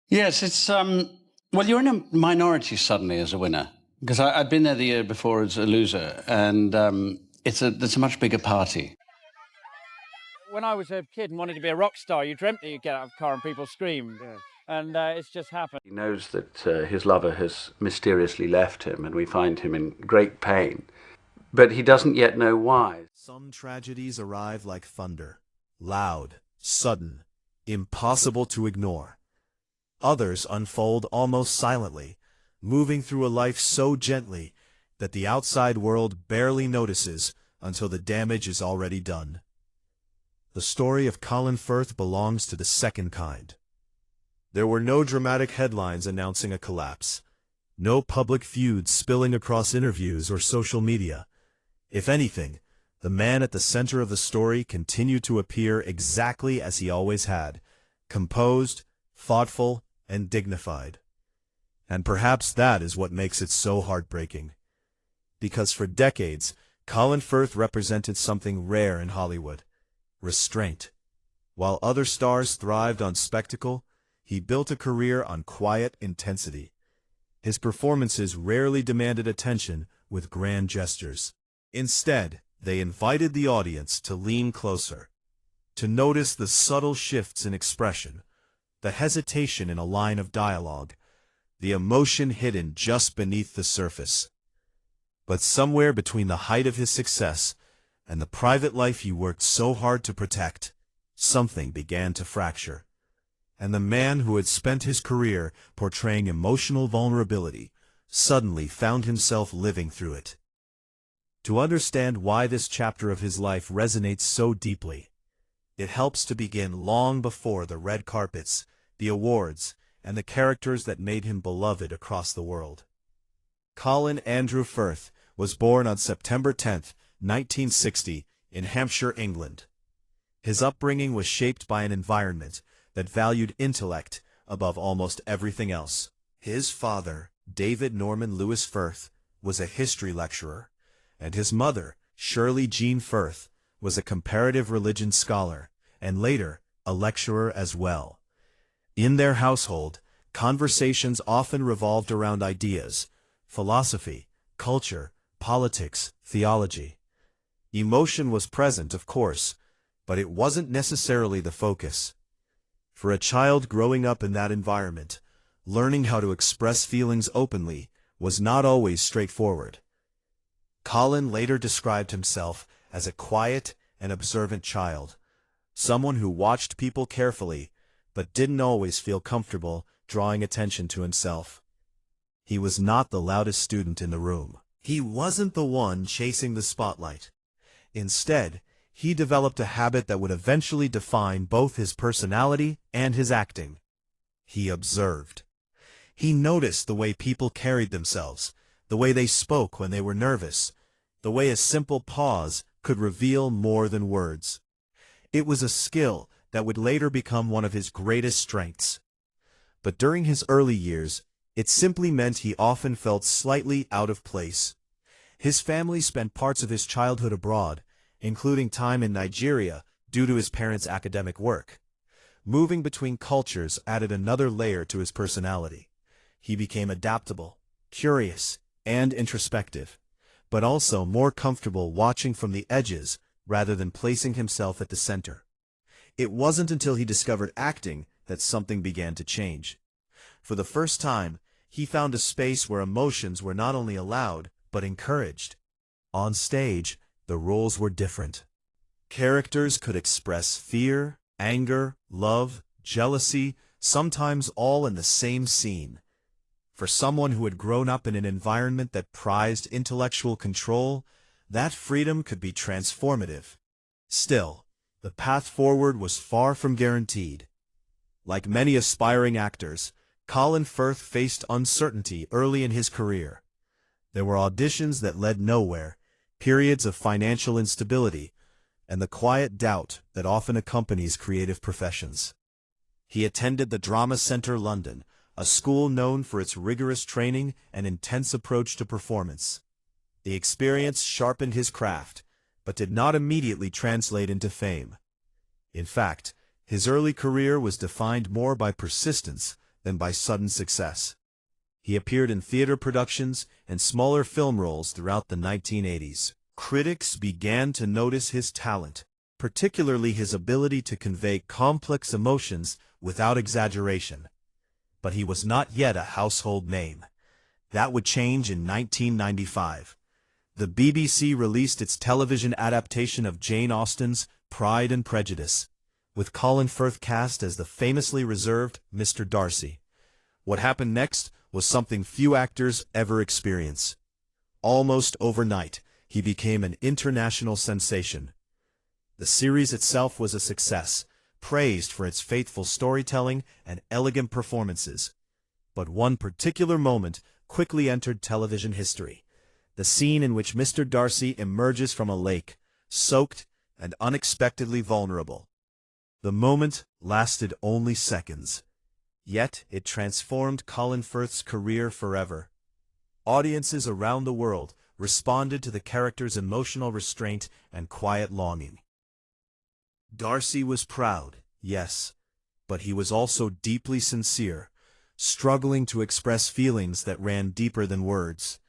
Yes, it's well, you're in a minority suddenly as a winner because I'd been there the year before as a loser, and it's a much bigger party. When I was a kid and wanted to be a rock star, you dreamt that you'd get out of a car and people scream. Yeah. And it's just happened. He knows that his lover has mysteriously left him, and we find him in great pain, but he doesn't yet know why. Some tragedies arrive like thunder, loud, sudden, impossible to ignore. Others unfold almost silently, moving through a life so gently that the outside world barely notices until the damage is already done. The story of Colin Firth belongs to the second kind. There were no dramatic headlines announcing a collapse, no public feuds spilling across interviews or social media. If anything, the man at the center of the story continued to appear exactly as he always had, composed, thoughtful, and dignified. And perhaps that is what makes it so heartbreaking. Because for decades, Colin Firth represented something rare in Hollywood: restraint. While other stars thrived on spectacle, he built a career on quiet intensity. His performances rarely demanded attention with grand gestures. Instead, they invited the audience to lean closer, to notice the subtle shifts in expression, the hesitation in a line of dialogue, the emotion hidden just beneath the surface. But somewhere between the height of his success and the private life he worked so hard to protect, something began to fracture. And the man who had spent his career portraying emotional vulnerability suddenly found himself living through it. To understand why this chapter of his life resonates so deeply, it helps to begin long before the red carpets, the awards, and the characters that made him beloved across the world. Colin Andrew Firth was born on September 10, 1960, in Hampshire, England. His upbringing was shaped by an environment that valued intellect above almost everything else. His father, David Norman Lewis Firth, was a history lecturer, and his mother, Shirley Jean Firth, was a comparative religion scholar, and later, a lecturer as well. In their household, conversations often revolved around ideas, philosophy, culture, politics, theology. Emotion was present, of course, but it wasn't necessarily the focus. For a child growing up in that environment, learning how to express feelings openly was not always straightforward. Colin later described himself as a quiet and observant child, someone who watched people carefully, but didn't always feel comfortable drawing attention to himself. He was not the loudest student in the room. He wasn't the one chasing the spotlight. Instead, he developed a habit that would eventually define both his personality and his acting. He observed. He noticed the way people carried themselves, the way they spoke when they were nervous, the way a simple pause could reveal more than words. It was a skill that would later become one of his greatest strengths. But during his early years, it simply meant he often felt slightly out of place. His family spent parts of his childhood abroad, including time in Nigeria due to his parents' academic work. Moving between cultures added another layer to his personality. He became adaptable, curious, and introspective, but also more comfortable watching from the edges rather than placing himself at the center. It wasn't until he discovered acting that something began to change. For the first time, he found a space where emotions were not only allowed, but encouraged. On stage, the roles were different. Characters could express fear, anger, love, jealousy, sometimes all in the same scene. For someone who had grown up in an environment that prized intellectual control, that freedom could be transformative. Still, the path forward was far from guaranteed. Like many aspiring actors, Colin Firth faced uncertainty early in his career. There were auditions that led nowhere, periods of financial instability, and the quiet doubt that often accompanies creative professions. He attended the Drama Centre London, a school known for its rigorous training and intense approach to performance. The experience sharpened his craft, but did not immediately translate into fame. In fact, his early career was defined more by persistence than by sudden success. He appeared in theater productions and smaller film roles throughout the 1980s. Critics began to notice his talent, particularly his ability to convey complex emotions without exaggeration. But he was not yet a household name. That would change in 1995. The BBC released its television adaptation of Jane Austen's Pride and Prejudice, with Colin Firth cast as the famously reserved Mr. Darcy. What happened next was something few actors ever experience. Almost overnight, he became an international sensation. The series itself was a success, praised for its faithful storytelling and elegant performances. But one particular moment quickly entered television history: the scene in which Mr. Darcy emerges from a lake, soaked and unexpectedly vulnerable. The moment lasted only seconds, yet it transformed Colin Firth's career forever. Audiences around the world responded to the character's emotional restraint and quiet longing. Darcy was proud, yes, but he was also deeply sincere, struggling to express feelings that ran deeper than words.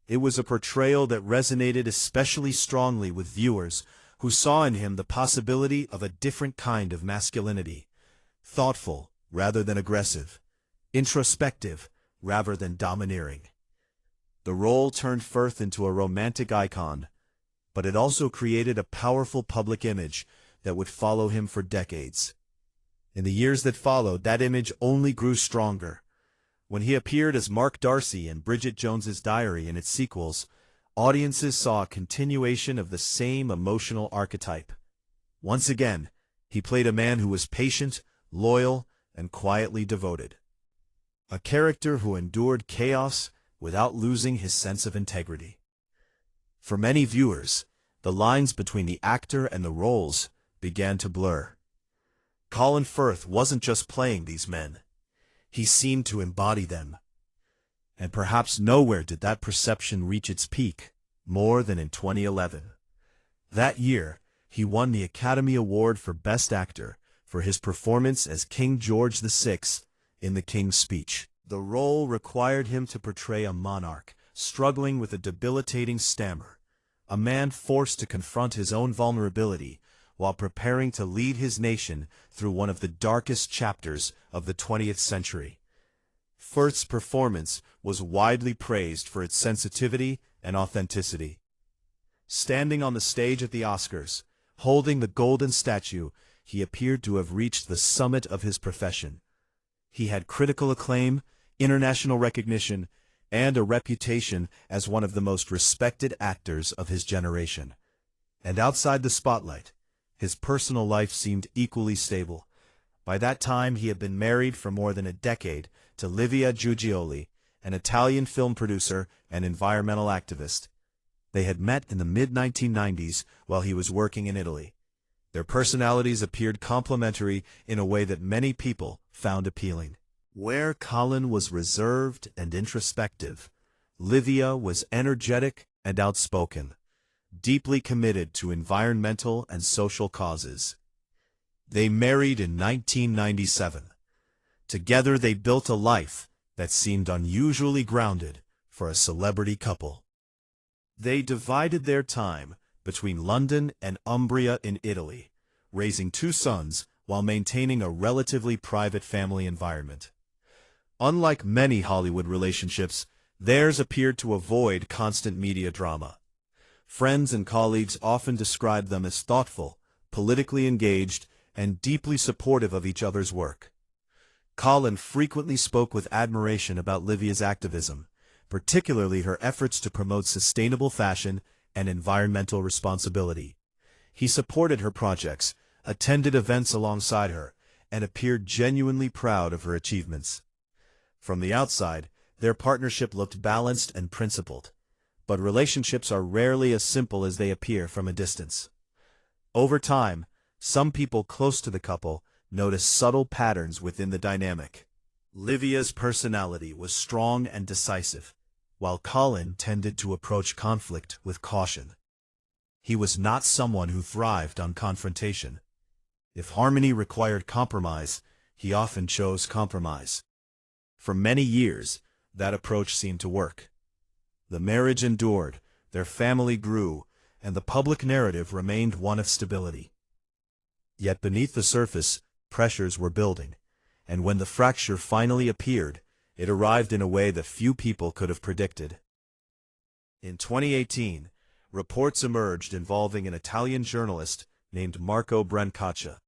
It was a portrayal that resonated especially strongly with viewers who saw in him the possibility of a different kind of masculinity, thoughtful rather than aggressive, introspective rather than domineering. The role turned Firth into a romantic icon, but it also created a powerful public image that would follow him for decades. In the years that followed, that image only grew stronger. When he appeared as Mark Darcy in Bridget Jones's Diary and its sequels, audiences saw a continuation of the same emotional archetype. Once again, he played a man who was patient, loyal, and quietly devoted. A character who endured chaos without losing his sense of integrity. For many viewers, the lines between the actor and the roles began to blur. Colin Firth wasn't just playing these men. He seemed to embody them. And perhaps nowhere did that perception reach its peak more than in 2011. That year, he won the Academy Award for Best Actor for his performance as King George VI in The King's Speech. The role required him to portray a monarch struggling with a debilitating stammer, a man forced to confront his own vulnerability while preparing to lead his nation through one of the darkest chapters of the 20th century. Firth's performance was widely praised for its sensitivity and authenticity. Standing on the stage at the Oscars, holding the golden statue, he appeared to have reached the summit of his profession. He had critical acclaim, international recognition, and a reputation as one of the most respected actors of his generation. And outside the spotlight, his personal life seemed equally stable. By that time, he had been married for more than a decade to Livia Giugioli, an Italian film producer and environmental activist. They had met in the mid-1990s while he was working in Italy. Their personalities appeared complementary in a way that many people found appealing. Where Colin was reserved and introspective, Livia was energetic and outspoken, deeply committed to environmental and social causes. They married in 1997. Together they built a life that seemed unusually grounded for a celebrity couple. They divided their time between London and Umbria in Italy, raising 2 sons while maintaining a relatively private family environment. Unlike many Hollywood relationships, theirs appeared to avoid constant media drama. Friends and colleagues often described them as thoughtful, politically engaged, and deeply supportive of each other's work. Colin frequently spoke with admiration about Livia's activism, particularly her efforts to promote sustainable fashion and environmental responsibility. He supported her projects, attended events alongside her, and appeared genuinely proud of her achievements. From the outside, their partnership looked balanced and principled, but relationships are rarely as simple as they appear from a distance. Over time, some people close to the couple noticed subtle patterns within the dynamic. Livia's personality was strong and decisive, while Colin tended to approach conflict with caution. He was not someone who thrived on confrontation. If harmony required compromise, he often chose compromise. For many years, that approach seemed to work. The marriage endured, their family grew, and the public narrative remained one of stability. Yet beneath the surface, pressures were building, and when the fracture finally appeared, it arrived in a way that few people could have predicted. In 2018, reports emerged involving an Italian journalist named Marco Brancaccia.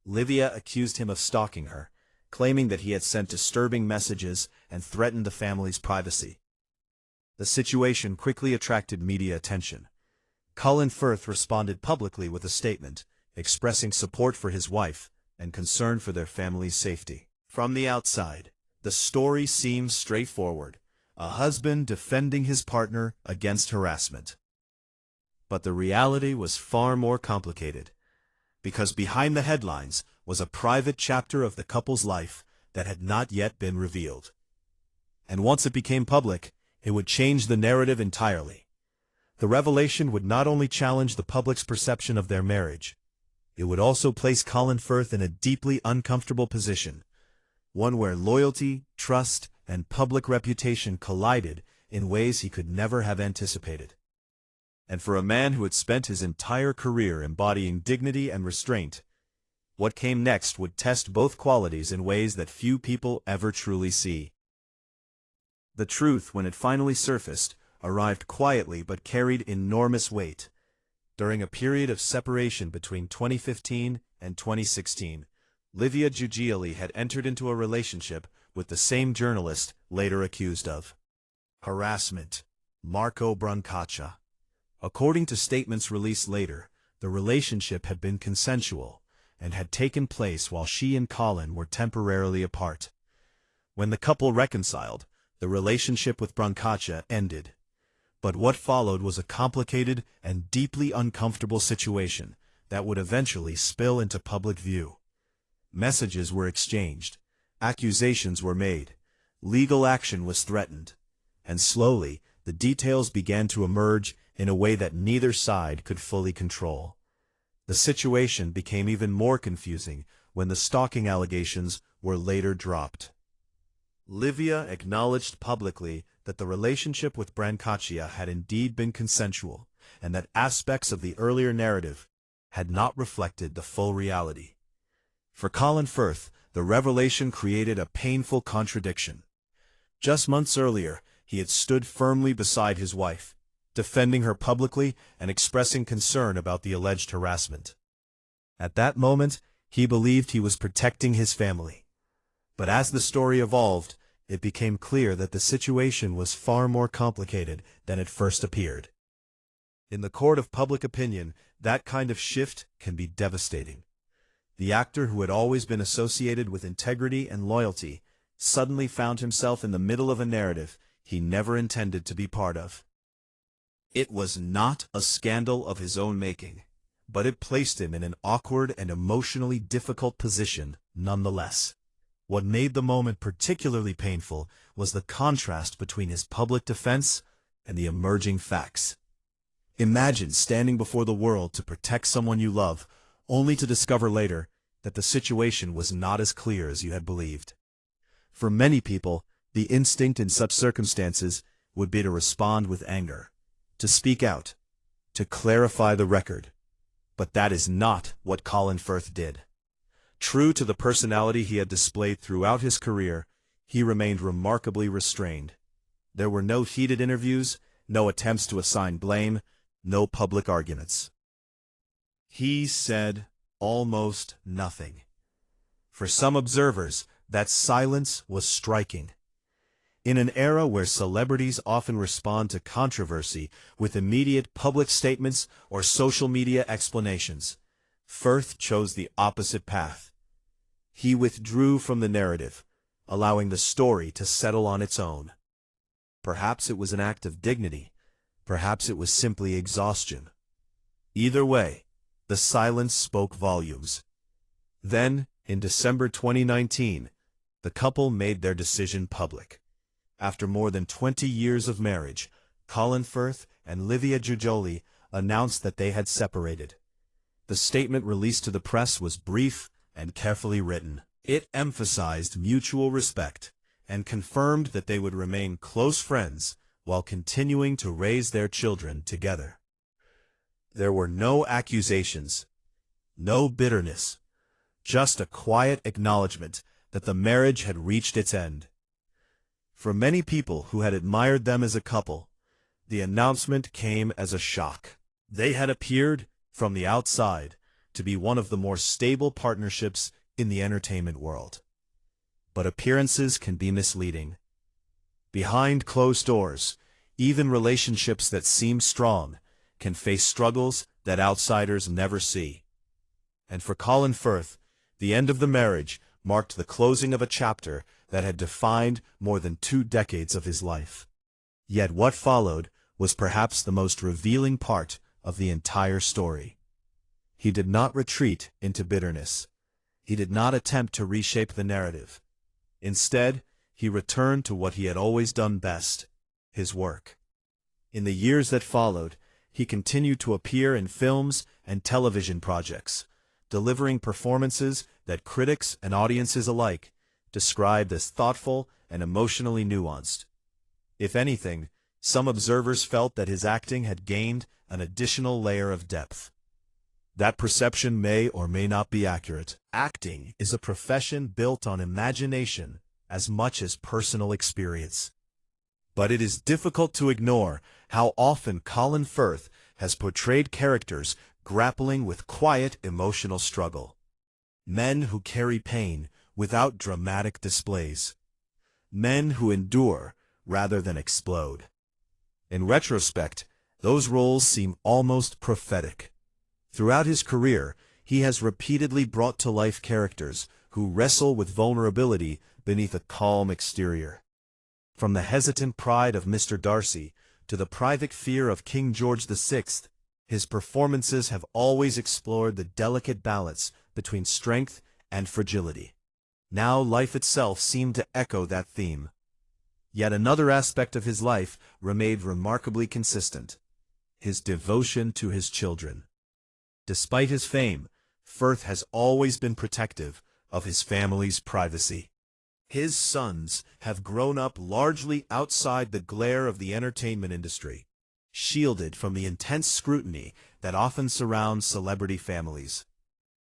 Livia accused him of stalking her, claiming that he had sent disturbing messages and threatened the family's privacy. The situation quickly attracted media attention. Colin Firth responded publicly with a statement, expressing support for his wife and concern for their family's safety. From the outside, the story seems straightforward: a husband defending his partner against harassment. But the reality was far more complicated, because behind the headlines was a private chapter of the couple's life that had not yet been revealed. And once it became public, it would change the narrative entirely. The revelation would not only challenge the public's perception of their marriage, it would also place Colin Firth in a deeply uncomfortable position, one where loyalty, trust, and public reputation collided in ways he could never have anticipated. And for a man who had spent his entire career embodying dignity and restraint, what came next would test both qualities in ways that few people ever truly see. The truth, when it finally surfaced, arrived quietly but carried enormous weight. During a period of separation between 2015 and 2016, Livia Giugieli had entered into a relationship with the same journalist later accused of harassment, Marco Brancaccia. According to statements released later, the relationship had been consensual and had taken place while she and Colin were temporarily apart. When the couple reconciled, the relationship with Brancaccia ended. But what followed was a complicated and deeply uncomfortable situation that would eventually spill into public view. Messages were exchanged, accusations were made, legal action was threatened, and slowly the details began to emerge in a way that neither side could fully control. The situation became even more confusing when the stalking allegations were later dropped. Livia acknowledged publicly that the relationship with Brancaccia had indeed been consensual, and that aspects of the earlier narrative had not reflected the full reality. For Colin Firth, the revelation created a painful contradiction. Just months earlier, he had stood firmly beside his wife, defending her publicly and expressing concern about the alleged harassment. At that moment, he believed he was protecting his family. But as the story evolved, it became clear that the situation was far more complicated than it first appeared. In the court of public opinion, that kind of shift can be devastating. The actor who had always been associated with integrity and loyalty suddenly found himself in the middle of a narrative he never intended to be part of. It was not a scandal of his own making, but it placed him in an awkward and emotionally difficult position nonetheless. What made the moment particularly painful was the contrast between his public defense and the emerging facts. Imagine standing before the world to protect someone you love, only to discover later that the situation was not as clear as you had believed. For many people, the instinct in such circumstances would be to respond with anger, to speak out, to clarify the record. But that is not what Colin Firth did. True to the personality he had displayed throughout his career, he remained remarkably restrained. There were no heated interviews, no attempts to assign blame, no public arguments. He said almost nothing. For some observers, that silence was striking. In an era where celebrities often respond to controversy with immediate public statements or social media explanations, Firth chose the opposite path. He withdrew from the narrative, allowing the story to settle on its own. Perhaps it was an act of dignity. Perhaps it was simply exhaustion. Either way, the silence spoke volumes. Then, in December 2019, the couple made their decision public. After more than 20 years of marriage, Colin Firth and Livia Giugieli announced that they had separated. The statement released to the press was brief and carefully written. It emphasized mutual respect and confirmed that they would remain close friends while continuing to raise their children together. There were no accusations, no bitterness, just a quiet acknowledgement that the marriage had reached its end. For many people who had admired them as a couple, the announcement came as a shock. They had appeared, from the outside, to be one of the more stable partnerships in the entertainment world. But appearances can be misleading. Behind closed doors, even relationships that seem strong can face struggles that outsiders never see. And for Colin Firth, the end of the marriage marked the closing of a chapter that had defined more than 2 decades of his life. Yet what followed was perhaps the most revealing part of the entire story. He did not retreat into bitterness. He did not attempt to reshape the narrative. Instead, he returned to what he had always done best, his work. In the years that followed, he continued to appear in films and television projects, delivering performances that critics and audiences alike described as thoughtful and emotionally nuanced. If anything, some observers felt that his acting had gained an additional layer of depth. That perception may or may not be accurate. Acting is a profession built on imagination as much as personal experience. But it is difficult to ignore how often Colin Firth has portrayed characters grappling with quiet emotional struggle. Men who carry pain without dramatic displays. Men who endure rather than explode. In retrospect, those roles seem almost prophetic. Throughout his career, he has repeatedly brought to life characters who wrestle with vulnerability beneath a calm exterior. From the hesitant pride of Mr. Darcy to the private fear of King George VI, his performances have always explored the delicate balance between strength and fragility. Now life itself seemed to echo that theme. Yet another aspect of his life remained remarkably consistent: his devotion to his children. Despite his fame, Firth has always been protective of his family's privacy. His sons have grown up largely outside the glare of the entertainment industry, shielded from the intense scrutiny that often surrounds celebrity families.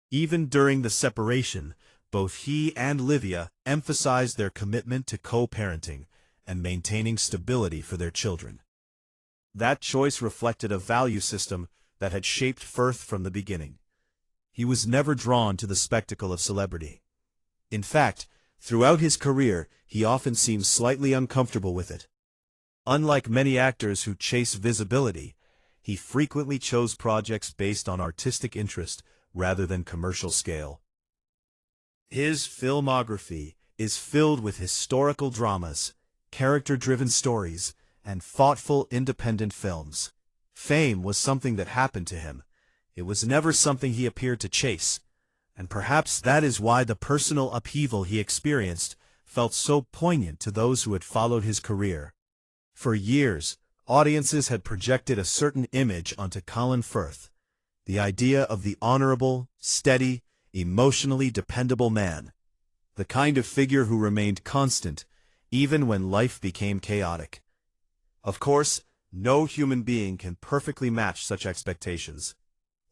Even during the separation, both he and Livia emphasized their commitment to co-parenting and maintaining stability for their children. That choice reflected a value system that had shaped Firth from the beginning. He was never drawn to the spectacle of celebrity. In fact, throughout his career, he often seemed slightly uncomfortable with it. Unlike many actors who chase visibility, he frequently chose projects based on artistic interest rather than commercial scale. His filmography is filled with historical dramas, character-driven stories, and thoughtful independent films. Fame was something that happened to him. It was never something he appeared to chase, and perhaps that is why the personal upheaval he experienced felt so poignant to those who had followed his career. For years, audiences had projected a certain image onto Colin Firth, the idea of the honorable, steady, emotionally dependable man, the kind of figure who remained constant even when life became chaotic. Of course, no human being can perfectly match such expectations.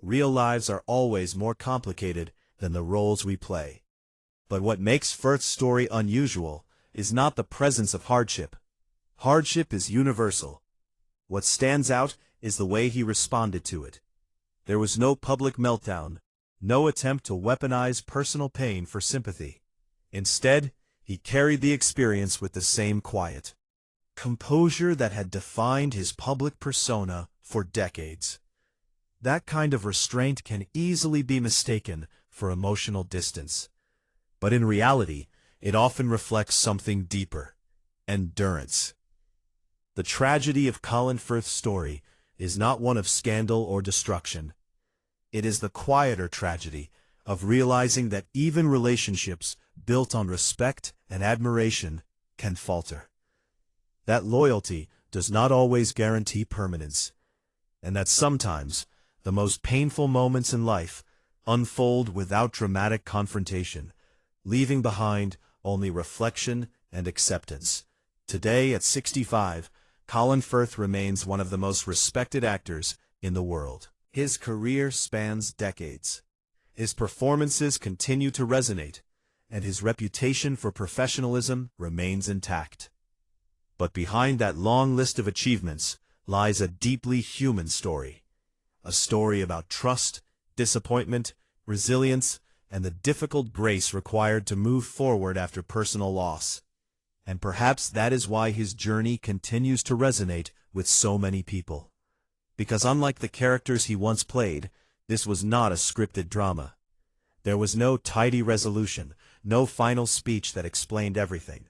Real lives are always more complicated than the roles we play. But what makes Firth's story unusual is not the presence of hardship. Hardship is universal. What stands out is the way he responded to it. There was no public meltdown, no attempt to weaponize personal pain for sympathy. Instead, he carried the experience with the same quiet composure that had defined his public persona for decades. That kind of restraint can easily be mistaken for emotional distance. But in reality, it often reflects something deeper: endurance. The tragedy of Colin Firth's story is not one of scandal or destruction. It is the quieter tragedy of realizing that even relationships built on respect and admiration can falter. That loyalty does not always guarantee permanence, and that sometimes the most painful moments in life unfold without dramatic confrontation, leaving behind only reflection and acceptance. Today, at 65, Colin Firth remains one of the most respected actors in the world. His career spans decades. His performances continue to resonate, and his reputation for professionalism remains intact. But behind that long list of achievements lies a deeply human story. A story about trust, disappointment, resilience, and the difficult grace required to move forward after personal loss. And perhaps that is why his journey continues to resonate with so many people. Because unlike the characters he once played, this was not a scripted drama. There was no tidy resolution, no final speech that explained everything.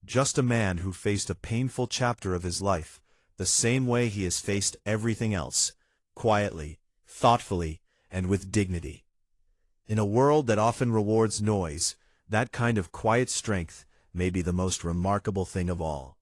Just a man who faced a painful chapter of his life, the same way he has faced everything else, quietly, thoughtfully, and with dignity. In a world that often rewards noise, that kind of quiet strength may be the most remarkable thing of all.